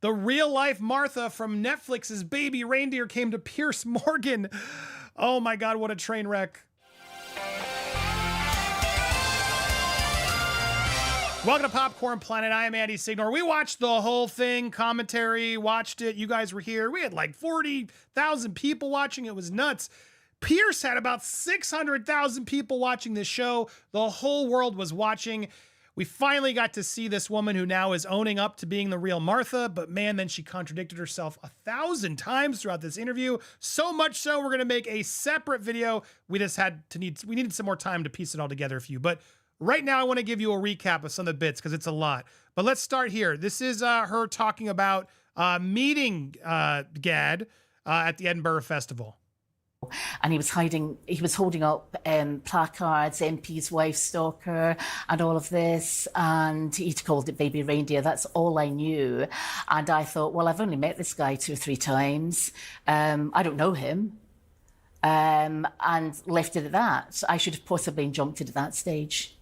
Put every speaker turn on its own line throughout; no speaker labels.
The real-life Martha from Netflix's Baby Reindeer came to Piers Morgan. Oh my God, what a train wreck. Welcome to Popcorn Planet. I am Andy Signor. We watched the whole thing, commentary, watched it. You guys were here. We had like 40,000 people watching. It was nuts. Piers had about 600,000 people watching this show. The whole world was watching. We finally got to see this woman who now is owning up to being the real Martha, but man, then she contradicted herself 1,000 times throughout this interview. So much so, we're gonna make a separate video. We needed some more time to piece it all together for you. But right now, I wanna give you a recap of some of the bits because it's a lot. But let's start here. This is her talking about meeting Gadd at the Edinburgh Festival.
And he was holding up placards, MP's wife, stalker, and all of this. And he'd called it Baby Reindeer. That's all I knew. And I thought, well, I've only met this guy 2 or 3 times. I don't know him. And left it at that. I should have possibly jumped it at that stage.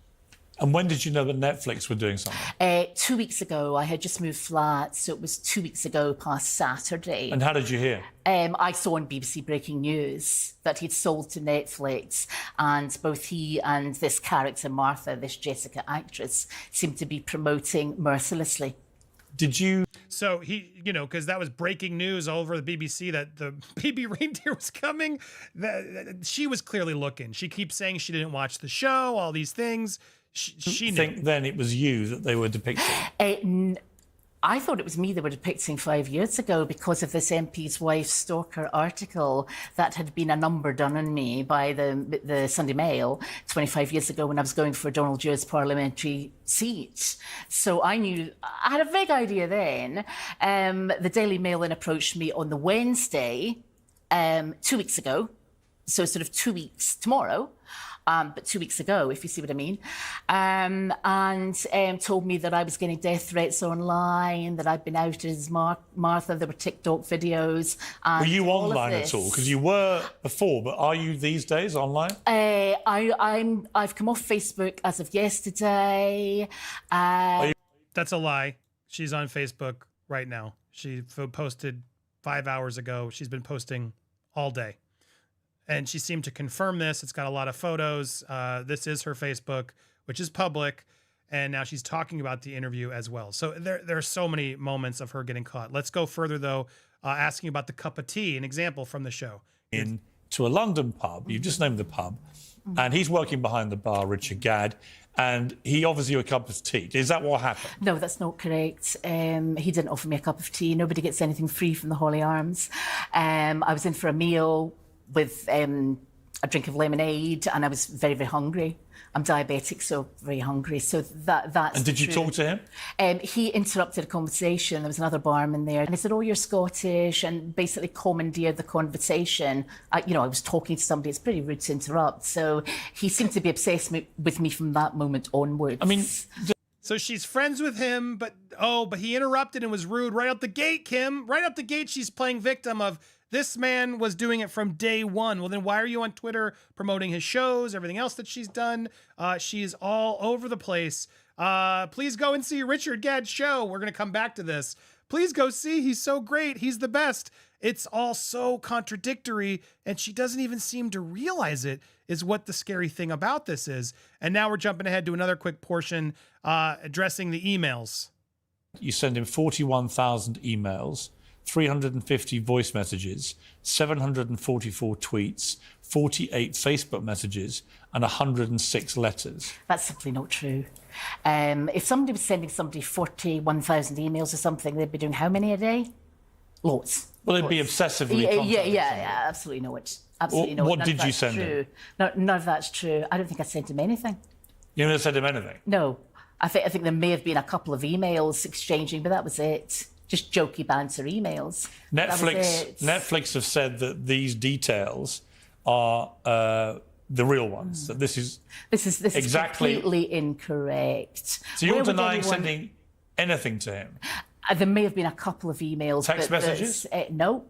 And when did you know that Netflix were doing something?
2 weeks ago. I had just moved flats, so it was 2 weeks ago past Saturday.
And how did you hear?
I saw on BBC Breaking News that he'd sold to Netflix, and both he and this character, Martha, this Jessica actress, seemed to be promoting mercilessly.
Did you?
So he, because that was breaking news all over the BBC that the Baby Reindeer was coming. She was clearly looking. She keeps saying she didn't watch the show, all these things. She
think then it was you that they were depicting?
I thought it was me they were depicting 5 years ago because of this MP's wife stalker article that had been a number done on me by the Sunday Mail 25 years ago when I was going for Donald Du's parliamentary seat. So I had a vague idea then. The Daily Mail then approached me on the Wednesday, 2 weeks ago. So sort of 2 weeks tomorrow. But 2 weeks ago, if you see what I mean, and told me that I was getting death threats online, that I'd been outed as Martha, there were TikTok videos.
Were you online at all? Because you were before, but are you these days online?
I've come off Facebook as of yesterday.
That's a lie. She's on Facebook right now. She posted 5 hours ago. She's been posting all day. And she seemed to confirm this. It's got a lot of photos. This is her Facebook, which is public. And now she's talking about the interview as well. So there are so many moments of her getting caught. Let's go further, though, asking about the cup of tea, an example from the show.
To a London pub. You've just named the pub. And he's working behind the bar, Richard Gadd. And he offers you a cup of tea. Is that what happened?
No, that's not correct. He didn't offer me a cup of tea. Nobody gets anything free from the Holly Arms. I was in for a meal with a drink of lemonade, and I was very, very hungry. I'm diabetic, so very hungry. So that's
And did you talk to him?
He interrupted a conversation. There was another barman there, and he said, "Oh, you're Scottish," and basically commandeered the conversation. I was talking to somebody. It's pretty rude to interrupt. So he seemed to be obsessed with me from that moment onwards.
I mean,
so she's friends with him, but he interrupted and was rude right out the gate, Kim. Right out the gate, she's playing victim of this man was doing it from day one. Well, then why are you on Twitter promoting his shows, everything else that she's done? She's all over the place. Please go and see Richard Gadd's show. We're going to come back to this. Please go see. He's so great. He's the best. It's all so contradictory, and she doesn't even seem to realize it, is what the scary thing about this is. And now we're jumping ahead to another quick portion addressing the emails.
You send him 41,000 emails, 350 voice messages, 744 tweets, 48 Facebook messages, and 106 letters.
That's simply not true. If somebody was sending somebody 41,000 emails or something, they'd be doing how many a day? Lots.
Well, they'd be obsessively contacting
yeah, absolutely not. Absolutely not.
What did you send him?
No, none of that's true. I don't think I sent him anything.
You never sent him anything?
No. I think there may have been a couple of emails exchanging, but that was it. Just jokey banter emails.
Netflix have said that these details are the real ones. That this is exactly
completely incorrect.
So you're denying sending anything to him?
There may have been a couple of emails.
Text messages?
No.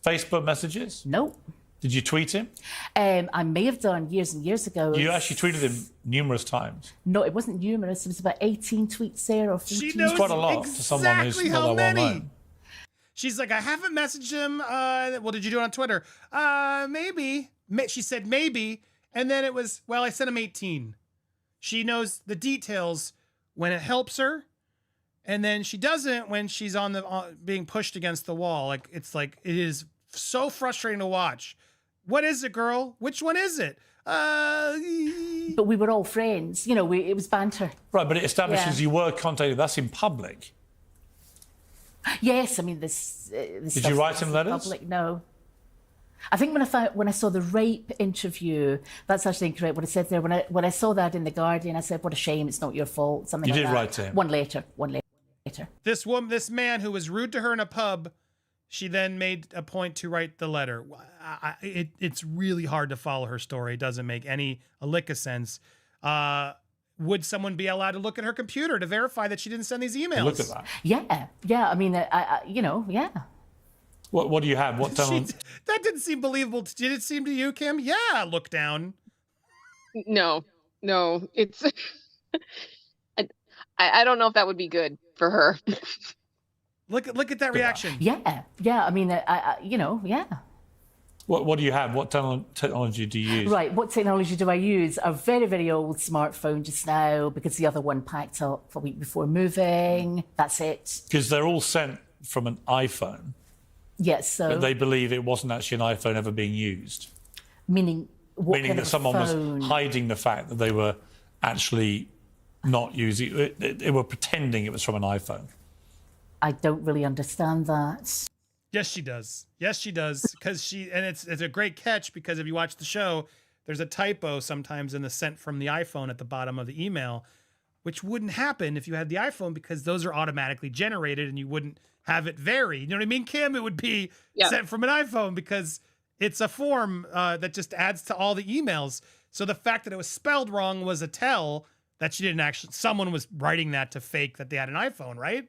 Facebook messages?
No.
Did you tweet him?
I may have done years and years ago.
You actually tweeted him numerous times.
No, it wasn't numerous. It was about 18 tweets there or 14.
She knows
quite a lot
exactly
for someone who's not that well known.
She's like, I haven't messaged him. Well, did you do it on Twitter? Maybe. She said maybe. And then it was, well, I sent him 18. She knows the details when it helps her. And then she doesn't when she's on the being pushed against the wall. Like, it's like, it is so frustrating to watch. What is it, girl? Which one is it?
But we were all friends. You know, it was banter.
Right, but it establishes you were contacted. That's in public.
Yes, I mean, this
Did you write him letters?
Public, no. I think when I saw the rape interview, that's actually incorrect. What I said there, when I saw that in the Guardian, I said, "What a shame! It's not your fault." Something
you
like
did
that.
write to him.
One later.
This man who was rude to her in a pub, she then made a point to write the letter. It's really hard to follow her story. It doesn't make a lick of sense. Would someone be allowed to look at her computer to verify that she didn't send these emails?
Look at that.
Yeah. I mean, yeah.
What do you have? What
that didn't seem believable. Did it seem to you, Kim? Yeah, look down.
No, it's. I don't know if that would be good for her.
Look at that reaction.
Yeah. I mean, yeah.
What do you have? What technology do you use?
Right, what technology do I use? A very, very old smartphone just now because the other one packed up a week before moving. That's it.
Because they're all sent from an iPhone.
Yes, so...
But they believe it wasn't actually an iPhone ever being used.
Meaning what
Meaning
kind
that
of
someone
phone?
was hiding the fact that they were actually not using it. They were pretending it was from an iPhone.
I don't really understand that.
Yes, she does. Because it's a great catch because if you watch the show, there's a typo sometimes in the sent from the iPhone at the bottom of the email, which wouldn't happen if you had the iPhone because those are automatically generated and you wouldn't have it vary. You know what I mean, Kim? It would be sent from an iPhone because it's a form that just adds to all the emails. So the fact that it was spelled wrong was a tell that she didn't actually, someone was writing that to fake that they had an iPhone, right?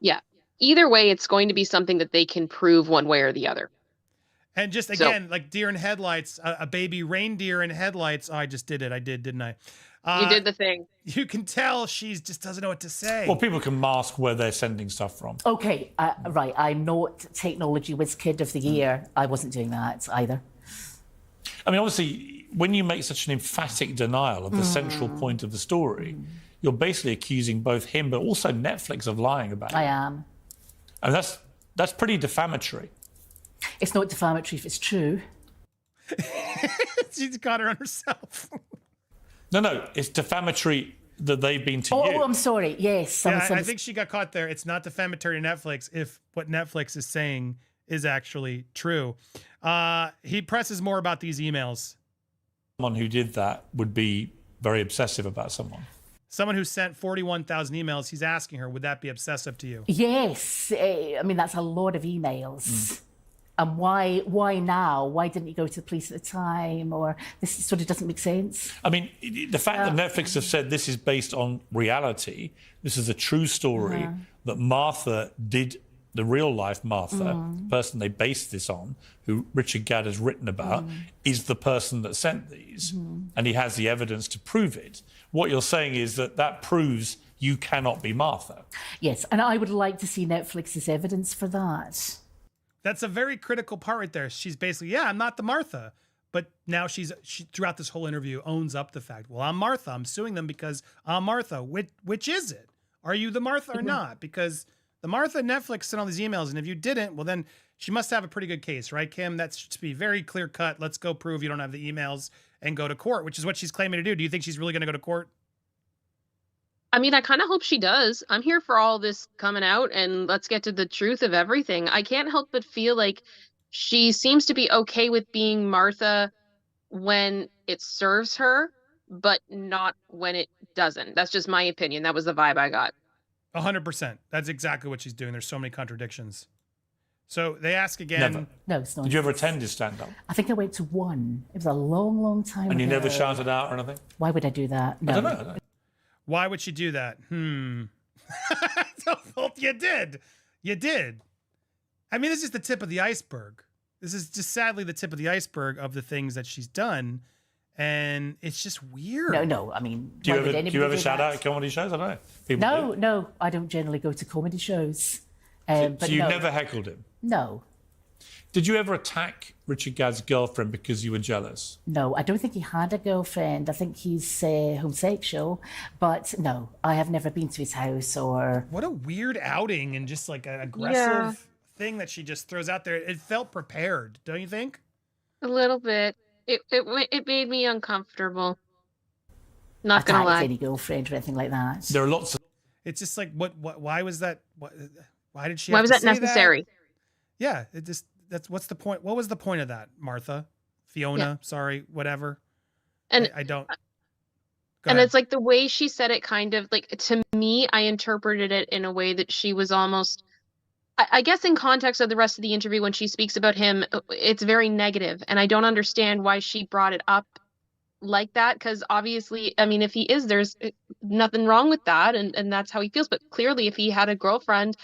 Yeah. Either way, it's going to be something that they can prove one way or the other.
And just again, like deer in headlights, a baby reindeer in headlights. Oh, I just did it. I did, didn't I?
You did the thing.
You can tell she just doesn't know what to say.
Well, people can mask where they're sending stuff from.
Okay, right. I'm not Technology Whiz Kid of the Year. I wasn't doing that either.
I mean, obviously, when you make such an emphatic denial of the central point of the story, you're basically accusing both him but also Netflix of lying about it.
I am.
And that's pretty defamatory.
It's not defamatory if it's true.
She's got her on herself.
No, it's defamatory that they've been to you.
Oh, I'm sorry. Yes.
I think she got caught there. It's not defamatory to Netflix if what Netflix is saying is actually true. He presses more about these emails.
Someone who did that would be very obsessive about someone.
Someone who sent 41,000 emails, he's asking her, would that be obsessive to you?
Yes. I mean, that's a lot of emails. And why now? Why didn't you go to the police at the time? Or this sort of doesn't make sense.
I mean, the fact that Netflix have said this is based on reality, this is a true story, that Martha did, the real life Martha, the person they based this on, who Richard Gadd has written about, is the person that sent these. And he has the evidence to prove it. What you're saying is that proves you cannot be Martha.
Yes, and I would like to see Netflix's evidence for that.
That's a very critical part right there. She's basically, I'm not the Martha. But now she throughout this whole interview owns up the fact, well, I'm Martha. I'm suing them because I'm Martha. Which is it? Are you the Martha or not? Because the Martha Netflix sent all these emails, and if you didn't, well, then she must have a pretty good case, right, Kim? That's to be very clear cut. Let's go prove you don't have the emails and go to court, which is what she's claiming to do. Do you think she's really going to go to court?
I mean, I kind of hope she does. I'm here for all this coming out, and let's get to the truth of everything. I can't help but feel like she seems to be okay with being Martha when it serves her, but not when it doesn't. That's just my opinion. That was the vibe I got.
100%. That's exactly what she's doing. There's so many contradictions. So they ask again.
Never.
No, it's not.
Did you ever attend his stand-up?
I think I went to one. It was a long, long time ago.
And you never shouted out or anything?
Why would I do that? No.
I don't know.
Why would she do that? Well, you did. You did. I mean, this is the tip of the iceberg. This is just sadly the tip of the iceberg of the things that she's done. And it's just weird.
No. I mean,
Do you ever shout out at comedy shows? I don't know. People do.
No, I don't generally go to comedy shows. But
So you
no,
never heckled him?
No,
Did you ever attack Richard Gadd's girlfriend because you were jealous?
no, I don't think he had a girlfriend. I think he's homosexual. But no, I have never been to his house or...
What a weird outing and just like an aggressive
Yeah.
thing that she just throws out there. It felt prepared, don't you think?
A little bit. It made me uncomfortable. Not gonna
attacked
lie.
any girlfriend or anything like that.
There are lots of...
It's just like, why was that? Why did she
Why
have
was
to
that
say
necessary?
Yeah, what's the point? What was the point of that, Martha? Fiona, sorry, whatever.
And
I don't. Go
and
ahead.
it's like the way she said it kind of like, to me, I interpreted it in a way that she was almost, I guess in context of the rest of the interview when she speaks about him, it's very negative, and I don't understand why she brought it up like that, because obviously, I mean, if he is, there's nothing wrong with that, and that's how he feels. But clearly, if he had a girlfriend,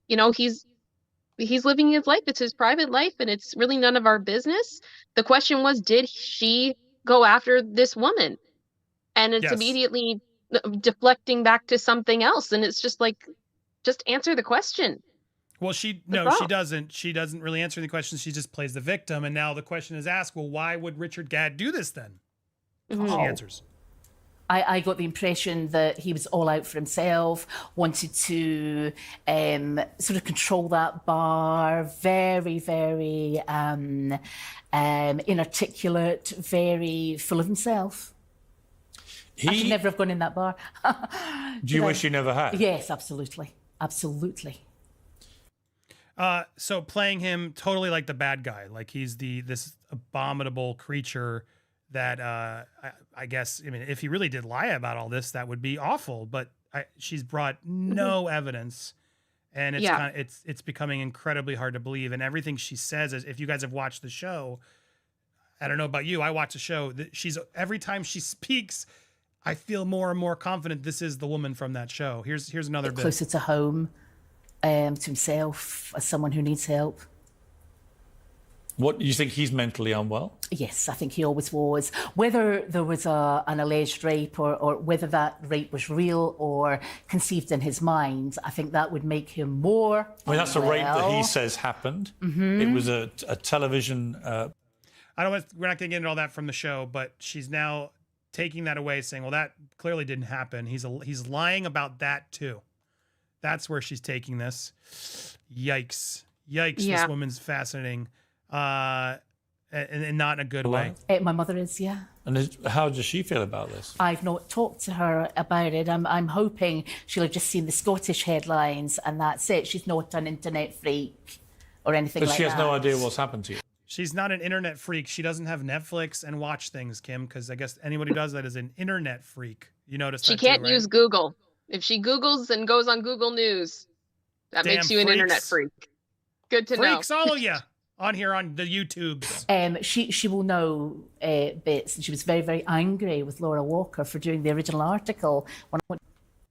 he's living his life. It's his private life, and it's really none of our business. The question was, did she go after this woman? And it's
Yes.
immediately deflecting back to something else, and it's just like, just answer the question.
Well, she doesn't. She doesn't really answer any questions. She just plays the victim. And now the question is asked, well, why would Richard Gadd do this then?
Mhm.
She answers.
I got the impression that he was all out for himself, wanted to sort of control that bar, very, very inarticulate, very full of himself. I should never have gone in that bar.
Do you wish you never had?
Yes, absolutely. Absolutely.
So playing him totally like the bad guy, like he's this abominable creature that I guess, I mean, if he really did lie about all this, that would be awful. But she's brought no evidence, and it's becoming incredibly hard to believe. And everything she says, is, if you guys have watched the show, I don't know about you, I watch the show. Every time she speaks, I feel more and more confident this is the woman from that show. Here's another bit.
Closer to home, to himself, as someone who needs help.
What, you think he's mentally unwell?
Yes, I think he always was. Whether there was an alleged rape or whether that rape was real or conceived in his mind, I think that would make him more
I mean, that's a rape that he says happened. Mm-hmm. It was a television...
we're not going to get into all that from the show, but she's now taking that away, saying, well, that clearly didn't happen. He's lying about that too. That's where she's taking this. Yikes.
Yeah.
This woman's fascinating. And not in a good way.
My mother is, yeah.
And how does she feel about this?
I've not talked to her about it. I'm hoping she'll have just seen the Scottish headlines and that's it. She's not an internet freak or anything like that.
But she has no idea what's happened to you.
She's not an internet freak. She doesn't have Netflix and watch things, Kim, because I guess anybody who does that is an internet freak. You notice
She
that too,
can't
right?
use Google. If she Googles and goes on Google News, that
Damn
makes you an
freaks.
internet freak. Good to know.
Freaks, all of you, on here on the YouTubes.
She will know bits, and she was very, very angry with Laura Walker for doing the original article when I went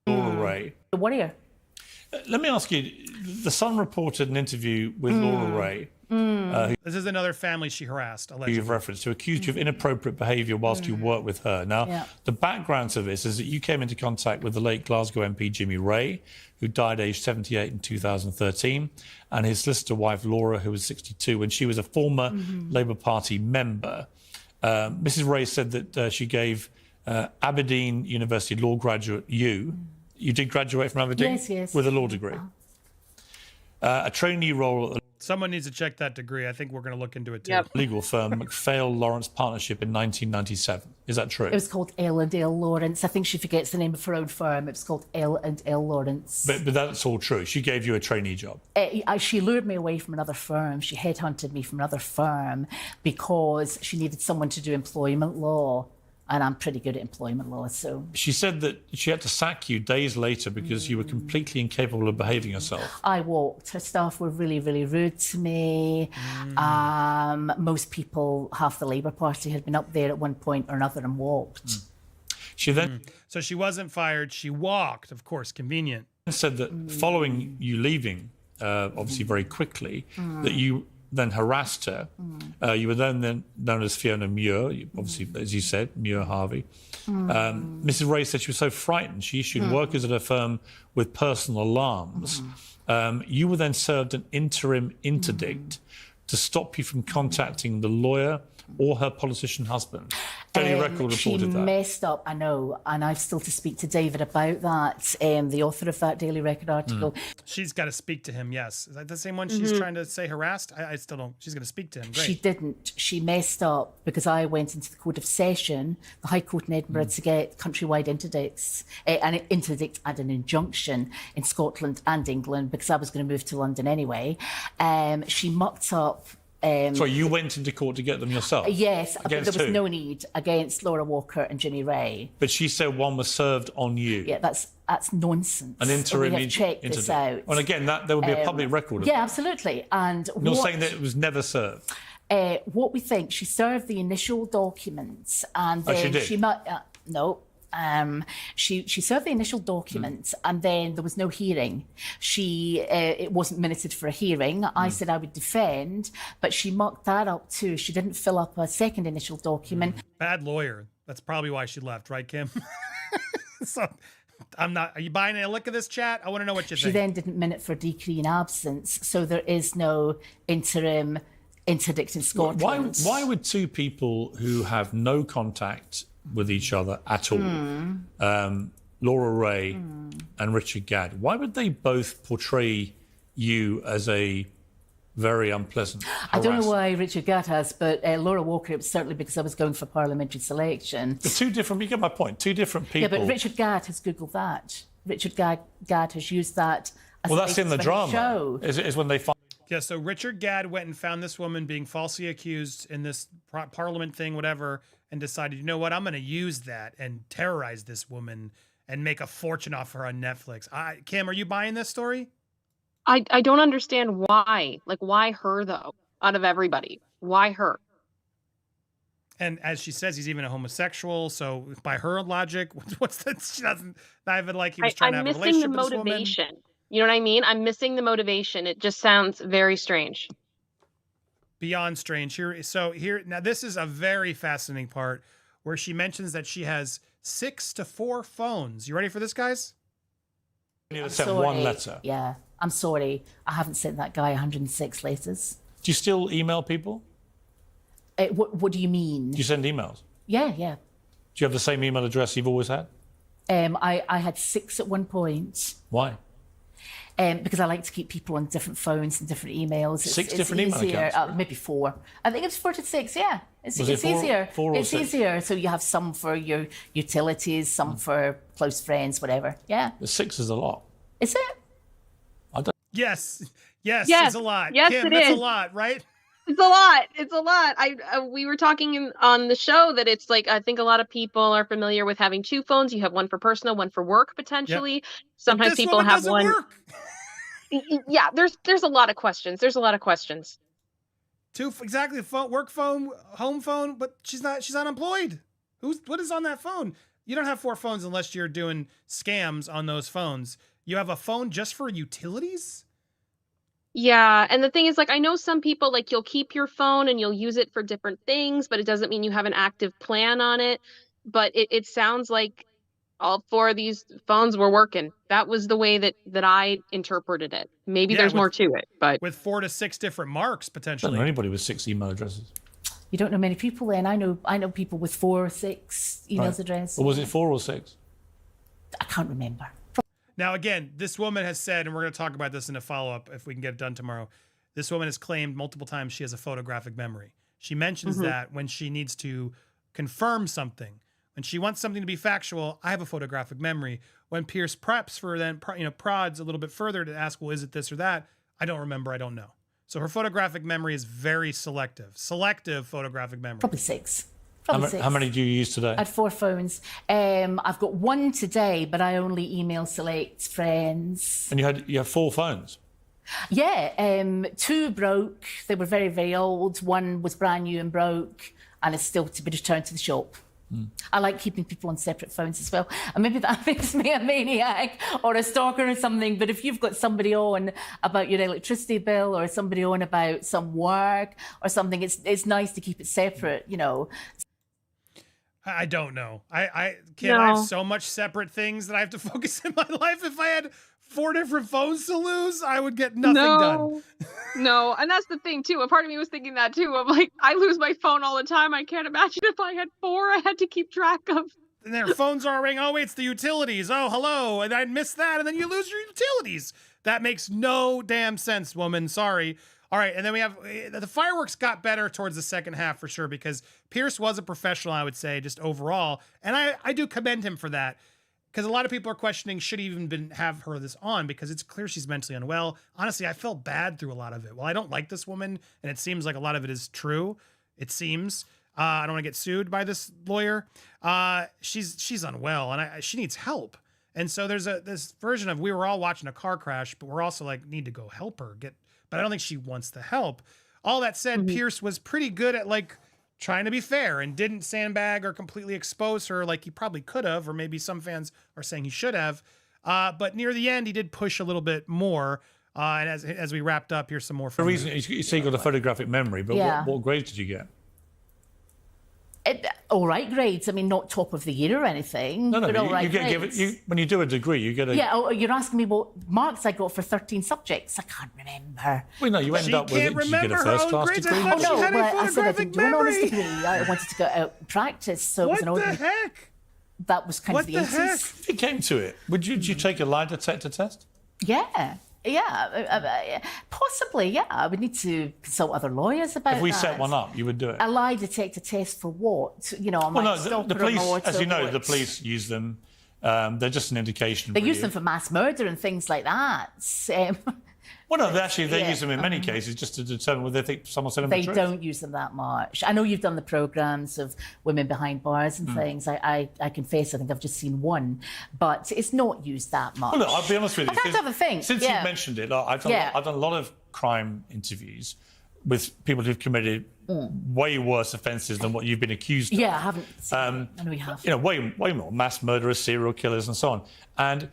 Laura Ray.
to Warrior.
Let me ask you, The Sun reported an interview with Laura Ray,
This is another family she harassed,
who
allegedly.
you've referenced, who accused you of inappropriate behaviour whilst you worked with her. Now, the background to this is that you came into contact with the late Glasgow MP Jimmy Ray, who died aged 78 in 2013, and his solicitor wife Laura, who was 62, when she was a former Labour Party member. Mrs Ray said that she gave Aberdeen University law graduate you did graduate from Aberdeen?
Yes.
With a law degree. A trainee role at
Someone needs to check that degree. I think we're going to look into it too.
Yep.
a legal firm, McPhail Lawrence Partnership, in 1997. Is that true?
It was called L&L Lawrence. I think she forgets the name of her own firm. It was called L&L Lawrence.
But that's all true. She gave you a trainee job.
She lured me away from another firm. She headhunted me from another firm because she needed someone to do employment law. And I'm pretty good at employment law, so...
She said that she had to sack you days later because you were completely incapable of behaving yourself.
I walked. Her staff were really, really rude to me. Most people, half the Labour Party had been up there at one point or another and walked.
She then
So she wasn't fired. She walked, of course, convenient.
said that following you leaving, obviously very quickly, that you then harassed her. You were then known as Fiona Muir, obviously, as you said, Muir Harvey. Mrs Ray said she was so frightened she issued workers at her firm with personal alarms You were then served an interim interdict to stop you from contacting the lawyer or her politician husband. Daily Record
She
reported that.
messed up, I know, and I've still to speak to David about that, the author of that Daily Record article.
She's got to speak to him, yes. Is that the same one she's trying to say harassed? I still don't. She's going to speak to him. Great.
She didn't. She messed up because I went into the Court of Session, the High Court in Edinburgh, to get countrywide interdicts, an interdict and an injunction in Scotland and England because I was going to move to London anyway. She mucked up.
Sorry, you went into court to get them yourself?
Yes, but there
Against
was
who?
no need against Laura Walker and Ginny Ray.
But she said one was served on you.
Yeah, that's nonsense.
An interim
we have checked this out.
And again, there would be a public record of
Yeah,
that.
absolutely. And
You're saying that it was never served?
what we think, she served the initial documents, and
Oh, she
then
did?
she no. She served the initial documents, and then there was no hearing. It wasn't minuted for a hearing. I said I would defend, but she mucked that up too. She didn't fill up a second initial document.
Bad lawyer. That's probably why she left, right, Kim? So I'm not. Are you buying a lick of this, chat? I want to know what you
She
think.
then didn't minute for decree in absence, so there is no interim interdict in Scotland.
Why would two people who have no contact with each other at all, Laura Ray and Richard Gadd, why would they both portray you as a very unpleasant
I don't know
harasser?
why Richard Gadd has, but Laura Walker, it was certainly because I was going for parliamentary selection.
But two different, you get my point, two different people.
Yeah, but Richard Gadd has Googled that. Richard Gadd has used that as
well,
a
that's in the
basis for his
drama.
show.
Is when they find.
Yeah, so Richard Gadd went and found this woman being falsely accused in this parliament thing, whatever, and decided, you know what, I'm going to use that and terrorize this woman and make a fortune off her on Netflix. Kim, are you buying this story?
I don't understand why. Like, why her, though, out of everybody? Why her?
And as she says, he's even a homosexual. So by her logic, what's that? She doesn't not even like he was trying to have a
I'm missing the
relationship with this woman.
motivation. You know what I mean? I'm missing the motivation. It just sounds very strange.
Beyond strange. Here, now this is a very fascinating part where she mentions that she has 6 to 4 phones. You ready for this, guys?
You
I'm
sent
sorry.
one letter.
Yeah, I'm sorry. I haven't sent that guy 106 letters.
Do you still email people?
What do you mean?
Do you send emails?
Yeah.
Do you have the same email address you've always had?
I had 6 at one point.
Why?
Because I like to keep people on different phones and different emails.
Six different email
easier.
accounts?
Maybe 4. I think it was 4 to 6. Yeah, it's
Was it four-
easier.
four or
it's
six?
easier. So you have some for your utilities, some for close friends, whatever. Yeah,
The 6 is a lot.
is it?
Yes,
Yes,
it's a lot.
yes,
Kim,
it
that's
is.
a lot, right?
It's a lot. It's a lot. We were talking on the show that it's like, I think a lot of people are familiar with having 2 phones. You have one for personal, one for work, potentially. Sometimes
This
people
woman
have
doesn't
one.
work.
Yeah, there's a lot of questions. There's a lot of questions.
2 exactly, work phone, home phone, but she's unemployed. What is on that phone? You don't have 4 phones unless you're doing scams on those phones. You have a phone just for utilities?
Yeah, and the thing is, like, I know some people, like, you'll keep your phone and you'll use it for different things, but it doesn't mean you have an active plan on it. But it sounds like all 4 of these phones were working. That was the way that I interpreted it. Maybe
Yeah,
there's more to it, but
With 4 to 6 different marks,
I don't
potentially.
know anybody with 6 email addresses.
You don't know many people then. I know people with 4 or 6 emails
Right.
address.
Or was it 4 or 6?
I can't remember.
Now, again, this woman has said, and we're going to talk about this in a follow-up if we can get it done tomorrow. This woman has claimed multiple times she has a photographic memory. She mentions that when she needs to confirm something, when she wants something to be factual, I have a photographic memory. When Piers preps for then, prods a little bit further to ask, well, is it this or that? I don't remember. I don't know. So her photographic memory is very selective. Selective photographic memory.
Probably 6.
How,
Probably 6.
how many do you use today?
I had 4 phones. I've got 1 today, but I only email select friends.
And you have 4 phones.
Yeah, 2 broke. They were very, very old. 1 was brand new and broke, and it's still to be returned to the shop. I like keeping people on separate phones as well. And maybe that makes me a maniac or a stalker or something. But if you've got somebody on about your electricity bill or somebody on about some work or something, it's nice to keep it separate, you know.
I don't know. Kim, I have
No.
so much separate things that I have to focus in my life. If I had 4 different phones to lose, I would get nothing done.
No, and that's the thing too. A part of me was thinking that too. Of like, I lose my phone all the time. I can't imagine if I had 4 I had to keep track of.
And their phones are ringing. Oh, wait, it's the utilities. Oh, hello. And I missed that. And then you lose your utilities. That makes no damn sense, woman. Sorry. All right. And then we have the fireworks got better towards the second half for sure, because Piers was a professional, I would say, just overall. And I do commend him for that, because a lot of people are questioning, should he even have her this on, because it's clear she's mentally unwell. Honestly, I felt bad through a lot of it. Well, I don't like this woman, and it seems like a lot of it is true. It seems. I don't want to get sued by this lawyer. She's unwell, and she needs help. And so there's this version of, we were all watching a car crash, but we're also like, need to go help her. But I don't think she wants the help. All that said, Piers was pretty good at like trying to be fair and didn't sandbag or completely expose her like he probably could have, or maybe some fans are saying he should have. But near the end, he did push a little bit more. And as we wrapped up, here's some more.
The reason you say you got a photographic memory, but what grades did you get?
All right grades. I mean, not top of the year or anything.
No,
but all right
you get
grades.
when you do a degree, you get a.
Yeah, you're asking me what marks I got for 13 subjects. I can't remember.
Well, no, you ended up with it. Did you get a first-class degree?
Oh, no,
I said I didn't do an honors degree. I wanted to go out and practice, so it was an ordinary.
What the heck?
That was kind of the 80s.
If it came to it, would you take a lie detector test?
Yeah. Possibly, yeah. I would need to consult other lawyers about that.
If we set one up, you would do it.
A lie detector test for what? You know,
the police, as you know, the police use them. They're just an indication.
They use them for mass murder and things like that.
Well, no, they use them in many cases just to determine whether they think someone's telling the truth.
They don't use them that much. I know you've done the programmes of women behind bars and things. I confess, I think I've just seen one, but it's not used that much.
Well, look, I'll be honest with you.
That's the other thing.
Since you've mentioned it, I've done a lot of crime interviews with people who've committed way worse offences than what you've been accused of.
Yeah, I haven't seen it. I know you have.
You know, way more mass murderers, serial killers, and so on. And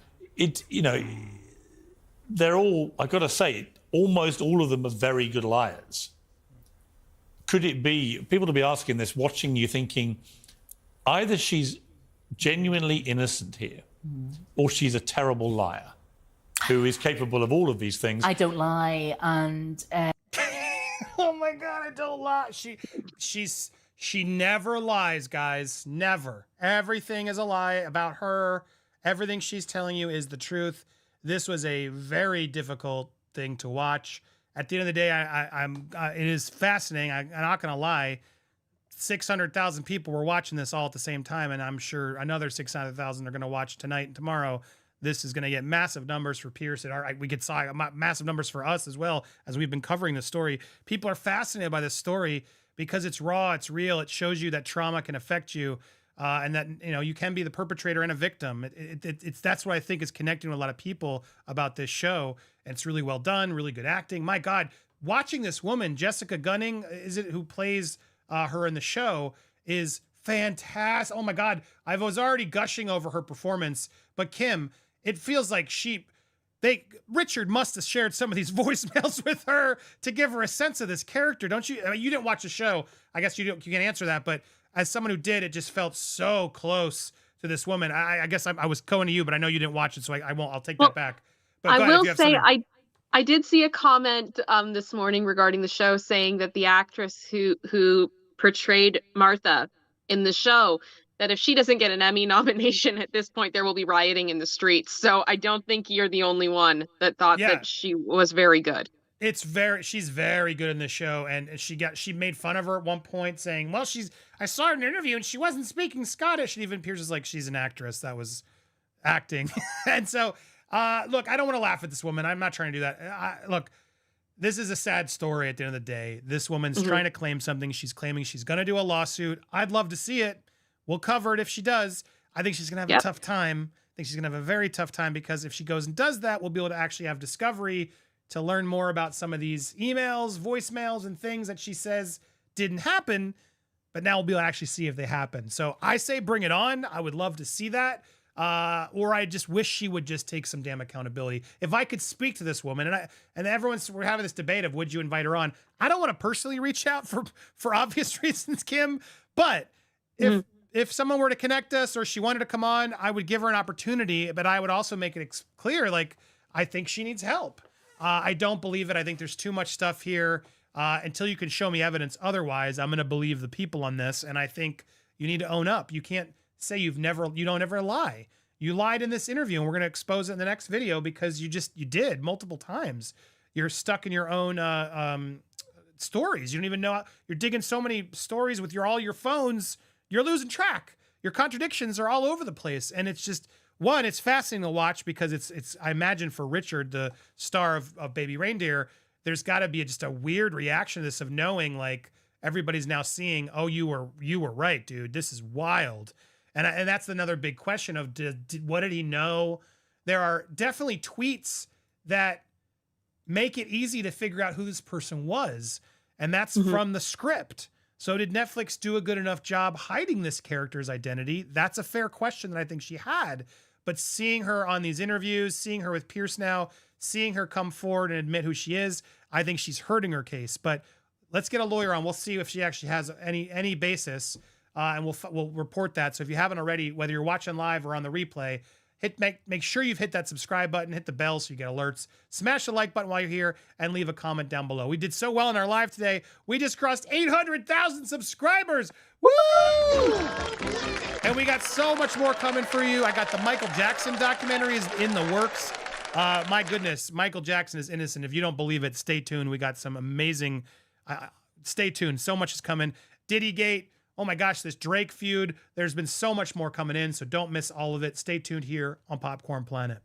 they're all, I've got to say, almost all of them are very good liars. Could it be, people to be asking this, watching you thinking, either she's genuinely innocent here, or she's a terrible liar who is capable of all of these things.
I don't lie, and...
Oh my God, I don't lie. She never lies, guys. Never. Everything is a lie about her. Everything she's telling you is the truth. This was a very difficult thing to watch. At the end of the day, it is fascinating. I'm not going to lie. 600,000 people were watching this all at the same time, and I'm sure another 600,000 are going to watch tonight and tomorrow. This is going to get massive numbers for Piers. We could saw massive numbers for us as well, as we've been covering this story. People are fascinated by this story because it's raw, it's real. It shows you that trauma can affect you. And that, you can be the perpetrator and a victim. That's what I think is connecting with a lot of people about this show. And it's really well done, really good acting. My God, watching this woman, Jessica Gunning, who plays her in the show, is fantastic. Oh my God, I was already gushing over her performance. But Kim, it feels like Richard must have shared some of these voicemails with her to give her a sense of this character, don't you? I mean, you didn't watch the show. I guess you can't answer that, but as someone who did, it just felt so close to this woman. I guess I was going to you, but I know you didn't watch it, so I won't. I'll take that back. But
I will say I did see a comment this morning regarding the show saying that the actress who portrayed Martha in the show, that if she doesn't get an Emmy nomination at this point, there will be rioting in the streets. So I don't think you're the only one that thought that she was very good.
She's very good in the show, and she made fun of her at one point, saying, well, I saw her in an interview and she wasn't speaking Scottish. And even Piers is like, she's an actress. That was acting. And so, look, I don't want to laugh at this woman. I'm not trying to do that. Look, this is a sad story at the end of the day. This woman's trying to claim something. She's claiming she's going to do a lawsuit. I'd love to see it. We'll cover it if she does. I think she's going to have a tough time. I think she's going to have a very tough time, because if she goes and does that, we'll be able to actually have discovery to learn more about some of these emails, voicemails, and things that she says didn't happen, but now we'll be able to actually see if they happen. So I say bring it on. I would love to see that. Or I just wish she would just take some damn accountability. If I could speak to this woman, and we're having this debate of would you invite her on. I don't want to personally reach out for obvious reasons, Kim, but if someone were to connect us or she wanted to come on, I would give her an opportunity, but I would also make it clear, like, I think she needs help. I don't believe it. I think there's too much stuff here. Until you can show me evidence otherwise, I'm going to believe the people on this. And I think you need to own up. You can't say you don't ever lie. You lied in this interview, and we're going to expose it in the next video because you did multiple times. You're stuck in your own stories. You don't even know. You're digging so many stories with all your phones. You're losing track. Your contradictions are all over the place. And it's just, one, it's fascinating to watch because it's I imagine for Richard, the star of Baby Reindeer, there's got to be just a weird reaction to this of knowing like everybody's now seeing, oh, you were right, dude. This is wild. And that's another big question of what did he know? There are definitely tweets that make it easy to figure out who this person was. And that's from the script. So did Netflix do a good enough job hiding this character's identity? That's a fair question that I think she had. But seeing her on these interviews, seeing her with Piers now, seeing her come forward and admit who she is, I think she's hurting her case. But let's get a lawyer on. We'll see if she actually has any basis, and we'll report that. So if you haven't already, whether you're watching live or on the replay, make sure you've hit that subscribe button, hit the bell so you get alerts, smash the like button while you're here, and leave a comment down below. We did so well in our live today. We just crossed 800,000 subscribers. Woo! And we got so much more coming for you. I got the Michael Jackson documentary is in the works. My goodness, Michael Jackson is innocent. If you don't believe it, stay tuned. We got some amazing, stay tuned. So much is coming. Diddygate. Oh my gosh, this Drake feud. There's been so much more coming in, so don't miss all of it. Stay tuned here on Popcorn Planet.